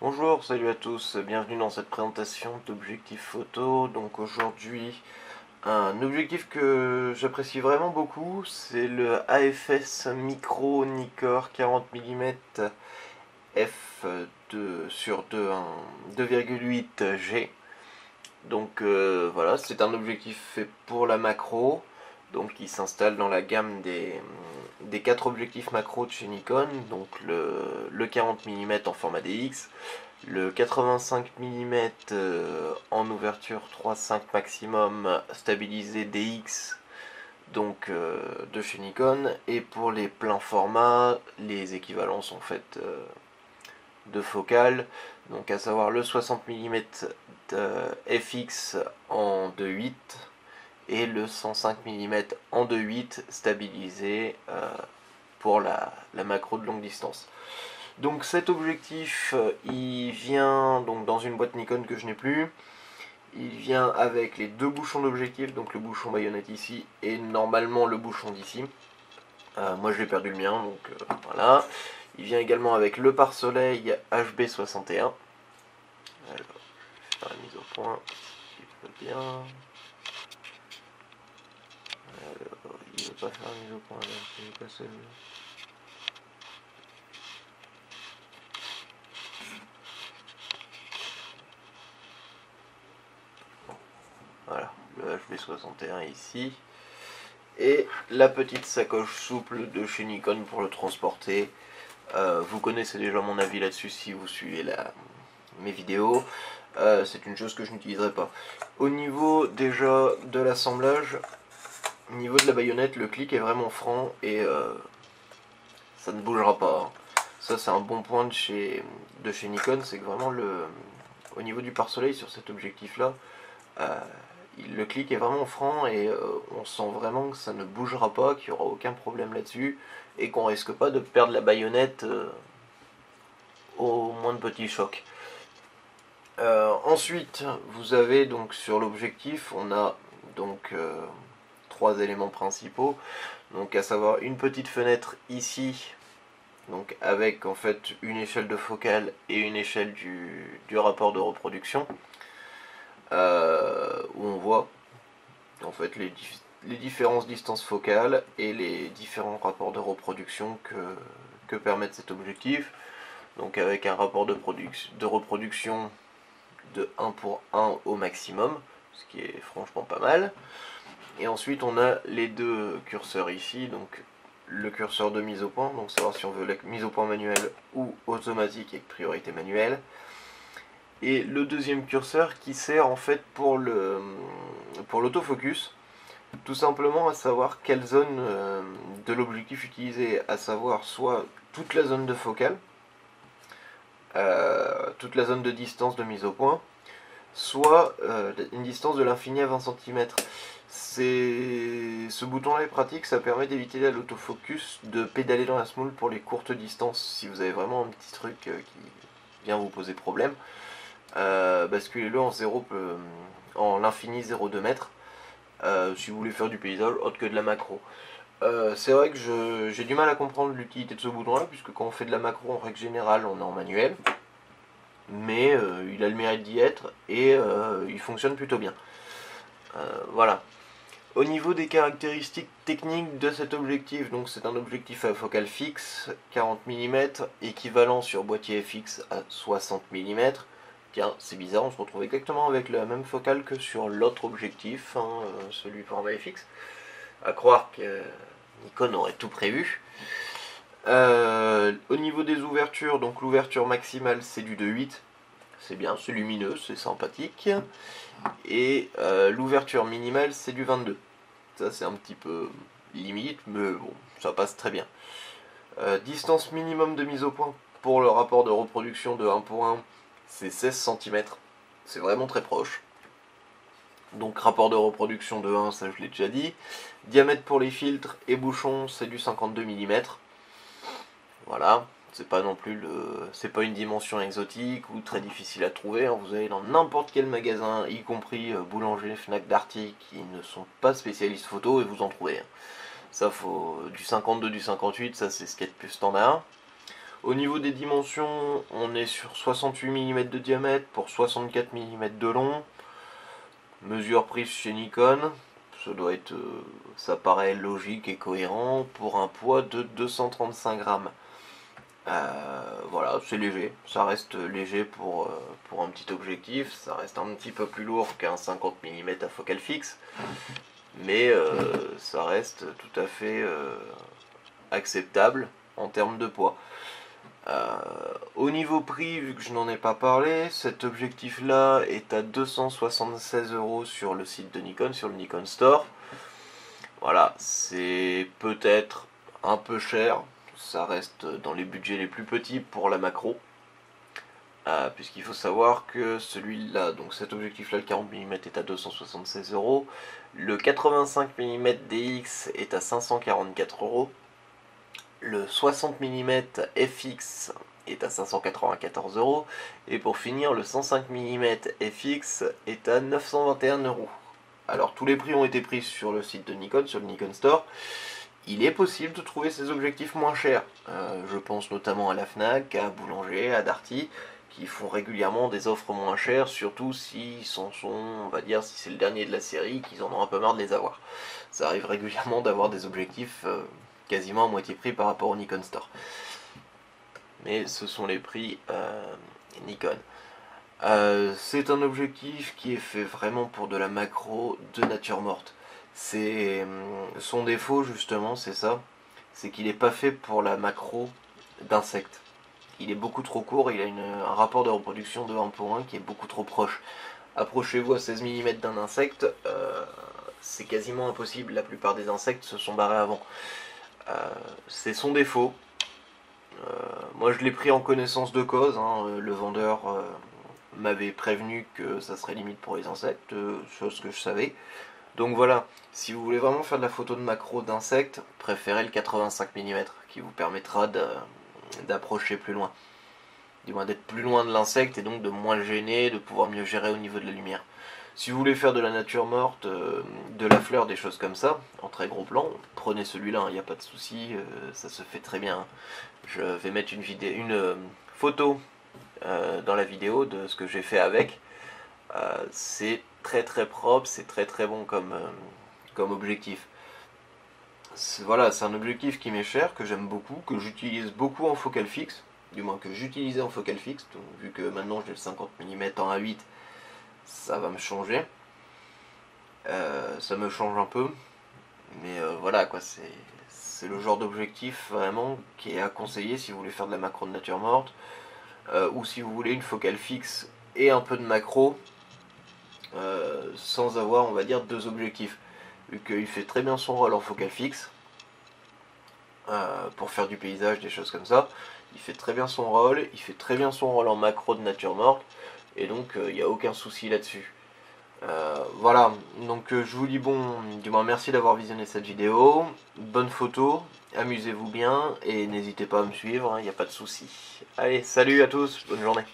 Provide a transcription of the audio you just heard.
Bonjour, salut à tous, bienvenue dans cette présentation d'objectifs photo. Donc aujourd'hui, un objectif que j'apprécie vraiment beaucoup, c'est le AFS Micro Nikkor 40 mm f2 sur 2,8 G. Donc voilà, c'est un objectif fait pour la macro, donc il s'installe dans la gamme des 4 objectifs macro de chez Nikon, donc le 40 mm en format DX, le 85 mm en ouverture 3.5 maximum stabilisé DX, donc de chez Nikon, et pour les pleins formats, les équivalents sont faits de focale, donc à savoir le 60 mm FX en 2.8 et le 105 mm en 2.8 stabilisé pour la macro de longue distance. Donc cet objectif, il vient donc dans une boîte Nikon que je n'ai plus. Il vient avec les deux bouchons d'objectif, donc le bouchon baïonnette ici et normalement le bouchon d'ici. Moi j'ai perdu le mien, donc voilà. Il vient également avec le pare-soleil HB61. Alors, je vais faire la mise au point, si je peux bien. Alors, il ne veut pas faire la mise au point, là, c'est pas celui. Voilà, le HB61 ici. Et la petite sacoche souple de chez Nikon pour le transporter. Vous connaissez déjà mon avis là-dessus si vous suivez mes vidéos. C'est une chose que je n'utiliserai pas. Au niveau déjà de l'assemblage, au niveau de la baïonnette, le clic est vraiment franc et ça ne bougera pas, hein. Ça c'est un bon point de chez Nikon, c'est que vraiment au niveau du pare-soleil sur cet objectif là, le clic est vraiment franc et on sent vraiment que ça ne bougera pas, qu'il n'y aura aucun problème là-dessus et qu'on risque pas de perdre la baïonnette au moins de petits chocs. Ensuite, vous avez donc sur l'objectif, on a donc trois éléments principaux, donc à savoir une petite fenêtre ici, donc avec en fait une échelle de focale et une échelle du rapport de reproduction, où on voit en fait les différentes distances focales et les différents rapports de reproduction que permettent cet objectif. Donc avec un rapport de reproduction de 1 pour 1 au maximum, ce qui est franchement pas mal. Et ensuite on a les deux curseurs ici, donc le curseur de mise au point, donc savoir si on veut la mise au point manuelle ou automatique avec priorité manuelle. Et le deuxième curseur qui sert en fait pour l'autofocus, tout simplement à savoir quelle zone de l'objectif utilisé, à savoir soit toute la zone de focale, toute la zone de distance de mise au point, soit une distance de l'infini à 20 cm. Ce bouton là est pratique, ça permet d'éviter à l'autofocus de pédaler dans la semoule pour les courtes distances. Si vous avez vraiment un petit truc qui vient vous poser problème, basculez-le en l'infini 0,2 m si vous voulez faire du paysage autre que de la macro. C'est vrai que j'ai du mal à comprendre l'utilité de ce bouton là, puisque quand on fait de la macro en règle générale on est en manuel, mais il a le mérite d'y être et il fonctionne plutôt bien. Voilà. Au niveau des caractéristiques techniques de cet objectif, donc c'est un objectif à focale fixe, 40 mm, équivalent sur boîtier FX à 60 mm. Tiens, c'est bizarre, on se retrouve exactement avec la même focale que sur l'autre objectif, hein, celui pour format FX. À croire que Nikon aurait tout prévu. Au niveau des ouvertures, donc l'ouverture maximale c'est du 2.8, c'est bien, c'est lumineux, c'est sympathique. Et l'ouverture minimale c'est du 22. Ça c'est un petit peu limite, mais bon, ça passe très bien. Distance minimum de mise au point pour le rapport de reproduction de 1 pour 1, c'est 16 cm. C'est vraiment très proche. Donc rapport de reproduction de 1, ça je l'ai déjà dit. Diamètre pour les filtres et bouchons, c'est du 52 mm. Voilà, c'est pas non plus c'est pas une dimension exotique ou très difficile à trouver, hein. Vous allez dans n'importe quel magasin, y compris boulanger, Fnac, Darty, qui ne sont pas spécialistes photo, et vous en trouvez, hein. Ça faut du 52, du 58, ça c'est ce qui est le plus standard. Au niveau des dimensions, on est sur 68 mm de diamètre pour 64 mm de long. Mesure prise chez Nikon. Ça paraît logique et cohérent pour un poids de 235 grammes. Voilà, c'est léger, ça reste léger pour un petit objectif, ça reste un petit peu plus lourd qu'un 50 mm à focale fixe, mais ça reste tout à fait acceptable en termes de poids. Au niveau prix, vu que je n'en ai pas parlé, cet objectif là est à 276 € sur le site de Nikon, sur le Nikon Store. Voilà, c'est peut-être un peu cher, ça reste dans les budgets les plus petits pour la macro. Puisqu'il faut savoir que celui-là, donc cet objectif là, le 40 mm est à 276 €, le 85 mm DX est à 544 €, le 60 mm FX est à 594 €, et pour finir, le 105 mm FX est à 921 €. Alors tous les prix ont été pris sur le site de Nikon, sur le Nikon Store. Il est possible de trouver ces objectifs moins chers. Je pense notamment à la Fnac, à Boulanger, à Darty, qui font régulièrement des offres moins chères, surtout s'ils sont, on va dire, si c'est le dernier de la série, qu'ils en ont un peu marre de les avoir. Ça arrive régulièrement d'avoir des objectifs quasiment à moitié prix par rapport au Nikon Store. Mais ce sont les prix Nikon. C'est un objectif qui est fait vraiment pour de la macro de nature morte. Son défaut justement, c'est ça, c'est qu'il n'est pas fait pour la macro d'insectes. Il est beaucoup trop court, il a un rapport de reproduction de 1:1 qui est beaucoup trop proche. Approchez-vous à 16 mm d'un insecte, c'est quasiment impossible, la plupart des insectes se sont barrés avant. C'est son défaut. Moi je l'ai pris en connaissance de cause, hein. Le vendeur m'avait prévenu que ça serait limite pour les insectes, chose que je savais. Donc voilà, si vous voulez vraiment faire de la photo de macro d'insectes, préférez le 85 mm qui vous permettra d'approcher plus loin. Du moins d'être plus loin de l'insecte et donc de moins le gêner, de pouvoir mieux gérer au niveau de la lumière. Si vous voulez faire de la nature morte, de la fleur, des choses comme ça, en très gros plan, prenez celui-là, il n'y a pas de souci, ça se fait très bien. Je vais mettre une photo dans la vidéo de ce que j'ai fait avec. C'est très très propre, c'est très très bon comme objectif. Voilà, c'est un objectif qui m'est cher, que j'aime beaucoup, que j'utilise beaucoup en focale fixe, du moins que j'utilisais en focale fixe, donc vu que maintenant j'ai le 50 mm en A8, ça va me changer. Ça me change un peu, mais voilà quoi, c'est le genre d'objectif vraiment qui est à conseiller si vous voulez faire de la macro de nature morte, ou si vous voulez une focale fixe et un peu de macro, sans avoir, on va dire, deux objectifs. Vu qu'il fait très bien son rôle en focale fixe, pour faire du paysage, des choses comme ça. Il fait très bien son rôle, il fait très bien son rôle en macro de nature morte, et donc il n'y a aucun souci là-dessus. Voilà, donc je vous dis du moins merci d'avoir visionné cette vidéo, bonne photo, amusez-vous bien, et n'hésitez pas à me suivre, il n'y a pas de souci. Allez, salut à tous, bonne journée.